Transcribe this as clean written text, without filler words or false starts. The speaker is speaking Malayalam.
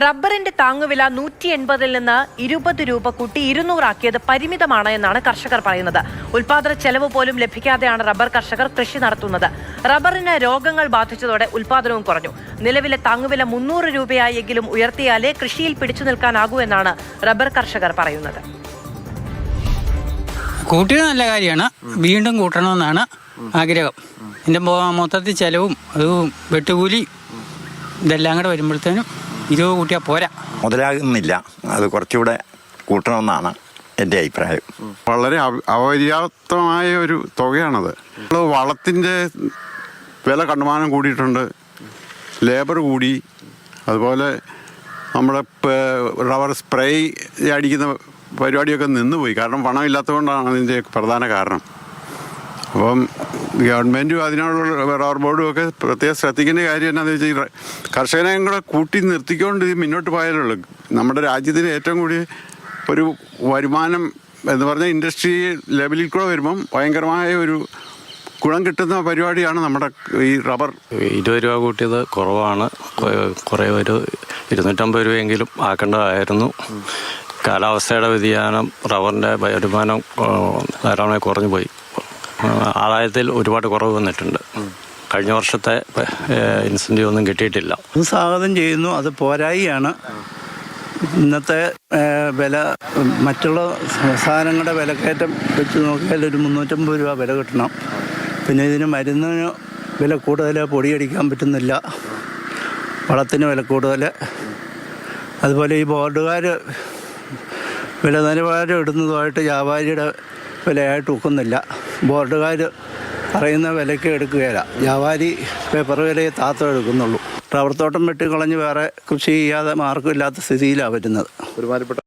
റബ്ബറിന്റെ താങ്ങുവില 180 നിന്ന് 20 രൂപ കൂട്ടി 200 ആക്കിയത് പരിമിതമാണ് എന്നാണ് കർഷകർ പറയുന്നത്. ഉൽപാദന ചെലവ് പോലും ലഭിക്കാതെയാണ് റബ്ബർ കർഷകർ കൃഷി നടത്തുന്നത്. റബ്ബറിന് രോഗങ്ങൾ ബാധിച്ചതോടെ ഉൽപാദനവും കുറഞ്ഞു. നിലവിലെ താങ്ങുവില 300 രൂപയായെങ്കിലും ഉയർത്തിയാലേ കൃഷിയിൽ പിടിച്ചു നിൽക്കാനാകൂ എന്നാണ് റബ്ബർ കർഷകർ പറയുന്നത്. കൂട്ടിയത് നല്ല കാര്യമാണ്, വീണ്ടും കൂട്ടണമെന്നാണ് ആഗ്രഹം. എൻ്റെ മൊത്തത്തിൽ ചെലവും അതും വെട്ടുകൂലി ഇതെല്ലാം കൂടെ വരുമ്പോഴത്തേനും 20 കൂട്ടിയാൽ പോരാ, മുതലാകുന്നില്ല. അത് കുറച്ചുകൂടെ കൂട്ടണമെന്നാണ് എൻ്റെ അഭിപ്രായം. വളരെ അപര്യാപ്തമായ ഒരു തുകയാണത്. വളത്തിൻ്റെ വില കണ്ടമാനം കൂടിയിട്ടുണ്ട്, ലേബർ കൂടി, അതുപോലെ നമ്മുടെ റബ്ബർ സ്പ്രേ അടിക്കുന്ന പരിപാടിയൊക്കെ നിന്നുപോയി. കാരണം പണമില്ലാത്തതുകൊണ്ടാണ് അതിൻ്റെ പ്രധാന കാരണം. അപ്പം ഗവൺമെൻറ്റും അതിനോടുള്ള റബ്ബർ ബോർഡും ഒക്കെ പ്രത്യേകം ശ്രദ്ധിക്കേണ്ട കാര്യം എന്നാന്ന് വെച്ചാൽ കർഷകനെ കൂടെ കൂട്ടി നിർത്തിക്കൊണ്ട് മുന്നോട്ട് പോയാലുള്ളൂ. നമ്മുടെ രാജ്യത്തിന് ഏറ്റവും കൂടി ഒരു വരുമാനം എന്ന് പറഞ്ഞാൽ ഇൻഡസ്ട്രി ലെവലിൽ കൂടെ വരുമ്പം ഭയങ്കരമായ ഒരു ഗുണം കിട്ടുന്ന പരിപാടിയാണ് നമ്മുടെ ഈ റബ്ബർ. 20 രൂപ കൂട്ടിയത് കുറവാണ്. കുറേ ഒരു 250 രൂപയെങ്കിലും ആക്കേണ്ടതായിരുന്നു. കാലാവസ്ഥയുടെ വ്യതിയാനം റബ്ബറിൻ്റെ വരുമാനം ധാരാളമായി കുറഞ്ഞു പോയി. ആദായത്തിൽ ഒരുപാട് കുറവ് വന്നിട്ടുണ്ട്. കഴിഞ്ഞ വർഷത്തെ ഇൻസെൻറ്റീവ് ഒന്നും കിട്ടിയിട്ടില്ല. സ്വാഗതം ചെയ്യുന്നു. അത് പോരായിയാണ്. ഇന്നത്തെ വില മറ്റുള്ള സാധനങ്ങളുടെ വിലക്കയറ്റം വെച്ച് നോക്കിയാൽ ഒരു 350 രൂപ വില കിട്ടണം. പിന്നെ ഇതിന് മരുന്നിന് വില കൂടുതൽ, പൊടിയടിക്കാൻ പറ്റുന്നില്ല, വളത്തിന് വില കൂടുതൽ. അതുപോലെ ഈ ബോർഡുകാർ വില നിലവാരം ഇടുന്നതുമായിട്ട് വ്യാപാരിയുടെ വിലയായിട്ട് ഒക്കുന്നില്ല. ബോർഡുകാർ പറയുന്ന വിലയ്ക്ക് എടുക്കുകയില്ല, വ്യാപാരി പേപ്പർ വിലയെ താത്തം എടുക്കുന്നുള്ളൂ. റബ്ബർ തോട്ടം വെട്ടിക്കളഞ്ഞ് വേറെ കൃഷി ചെയ്യാതെ മാർഗമില്ലാത്ത സ്ഥിതിയിലാണ് വരുന്നത്. ഒരുമാതിരിപ്പെട്ട